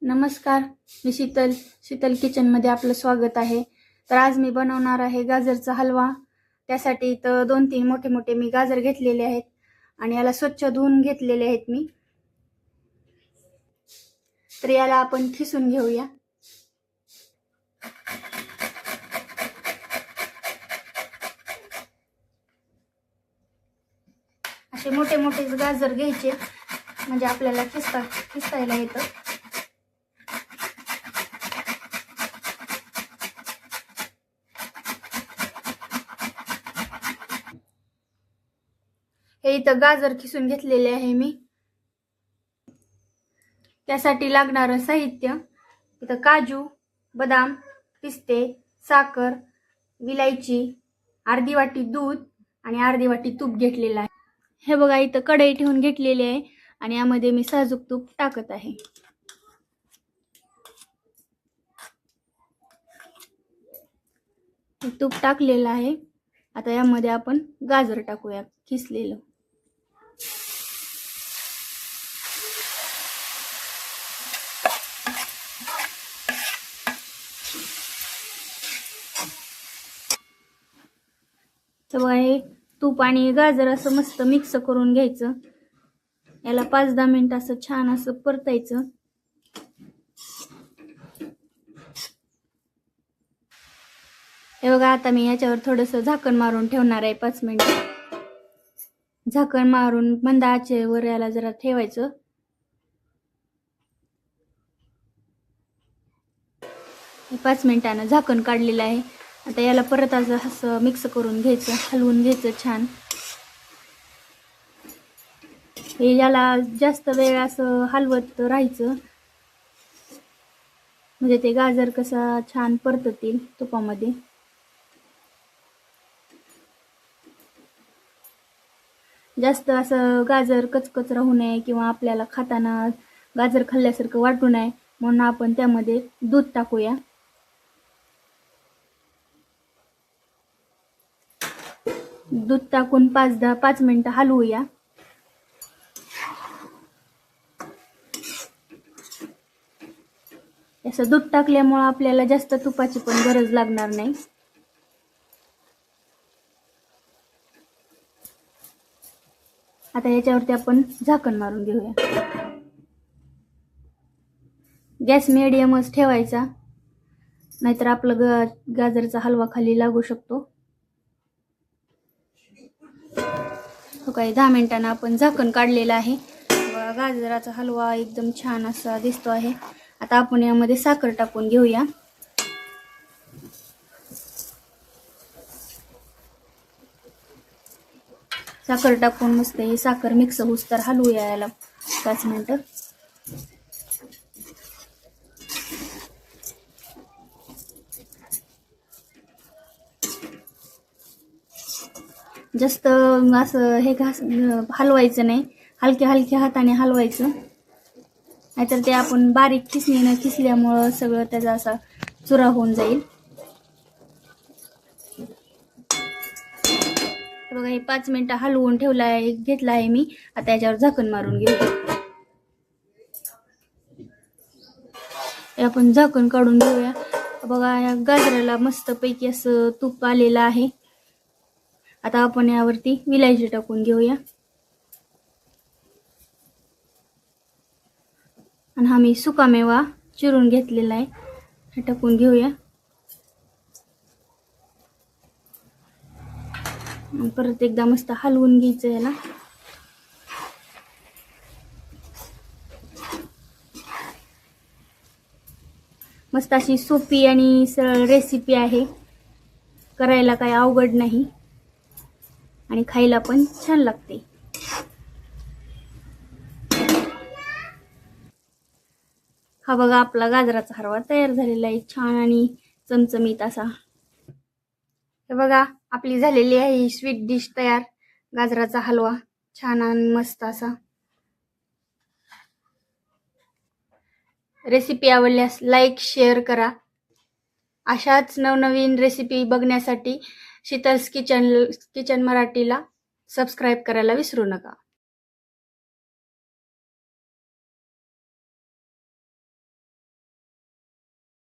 नमस्कार, मी शीतल किचनमध्ये आपलं स्वागत आहे। तर आज मी बनवणार आहे गाजरचा हलवा। त्यासाठी इथं 2-3 मोठे मोठे मी गाजर घेतलेले आहेत आणि याला स्वच्छ धुवून घेतलेले आहेत मी। तर याला आपण खिसून घेऊया। असे मोठे मोठे गाजर घ्यायचे म्हणजे आपल्याला खिसायला येतं। हे इथं गाजर खिसून घेतलेले आहे मी। त्यासाठी लागणारं साहित्य इथं काजू, बदाम, पिस्ते, साखर, विलायची, अर्धी वाटी दूध आणि अर्धी वाटी तूप घेतलेलं आहे। हे बघा इथं कढई ठेवून घेतलेली आहे आणि यामध्ये मी साजूक तूप टाकत आहे। तूप टाकलेलं आहे। आता यामध्ये आपण गाजर टाकूया खिसलेलं। तर हे तूप आणि गाजर असं मस्त मिक्स करून घ्यायचं। याला 5-10 मिनिट असं छान असं परतायचं। हे बघा आता मी याच्यावर थोडंसं झाकण मारून ठेवणार आहे 5 मिनिट। झाकण मारून मंद आचेवर याला जरा ठेवायचं। हे 5 मिनिटांनी झाकण काढलेलं आहे। आता याला परत असं मिक्स करून घ्यायचं, हलवून घ्यायचं छान। हे याला जास्त वेळ असं हलवत राहायचं म्हणजे ते गाजर कसं छान परततील तुपामध्ये। जास्त असं गाजर कचकच राहू नये किंवा आपल्याला खाताना गाजर खाल्ल्यासारखं वाटू नये म्हणून आपण त्यामध्ये दूध टाकूया। दूध टाकून 5 मिनिटं हलवूया। असं दूध टाकल्यामुळे आपल्याला जास्त तुपाची पण गरज लागणार नाही। आता याच्यावरती आपण झाकण मारून घेऊया। गॅस मीडियमच ठेवायचा, नाहीतर आपलं गाजरचा हलवा खाली लागू शकतो। काही 10 मिनिटांना आपण झाकण काढलेलं आहे। गाजराचा हलवा एकदम छान असा दिसतो आहे। आता आपण यामध्ये साखर टाकून घेऊया। साखर टाकून मस्त ही साखर मिक्स होऊस तर हलवूया याला 5 मिनिटं। जास्त असं हे हलवायचं नाही, हलक्या हाताने हलवायचं, नाहीतर ते आपण बारीक खिसणीने खिसल्यामुळं सगळं त्याचा असा चुरा होऊन जाईल। बघा हे 5 मिनिटं हलवून घेतला आहे मी। आता याच्यावर झाकण मारून घेऊया। आपण झाकण काढून घेऊया। बघा या गाजराला मस्त पैकी असं तूप आलेलं आहे। आता आपण यावरती विलायची टाकून घेऊया आणि हा मी सुकामेवा चिरून घेतलेला आहे, हे टाकून घेऊया। परत एकदा मस्त हलवून घ्यायचं याला। मस्त अशी सोपी आणि सरळ रेसिपी आहे, करायला काही अवघड नाही आणि खायला पण छान लागते। हा बघा आपला गाजराचा हलवा तयार झालेला आहे, छान आणि चमचमीत असा। हे बघा आपली झालेली आहे ही स्वीट डिश तयार, गाजराचा हलवा छान आणि मस्त असा। रेसिपी आवडल्यास लाईक शेअर करा। अशाच नवनवीन रेसिपी बघण्यासाठी शीतल्स किचन मराठीला सबस्क्राईब करायला विसरू नका।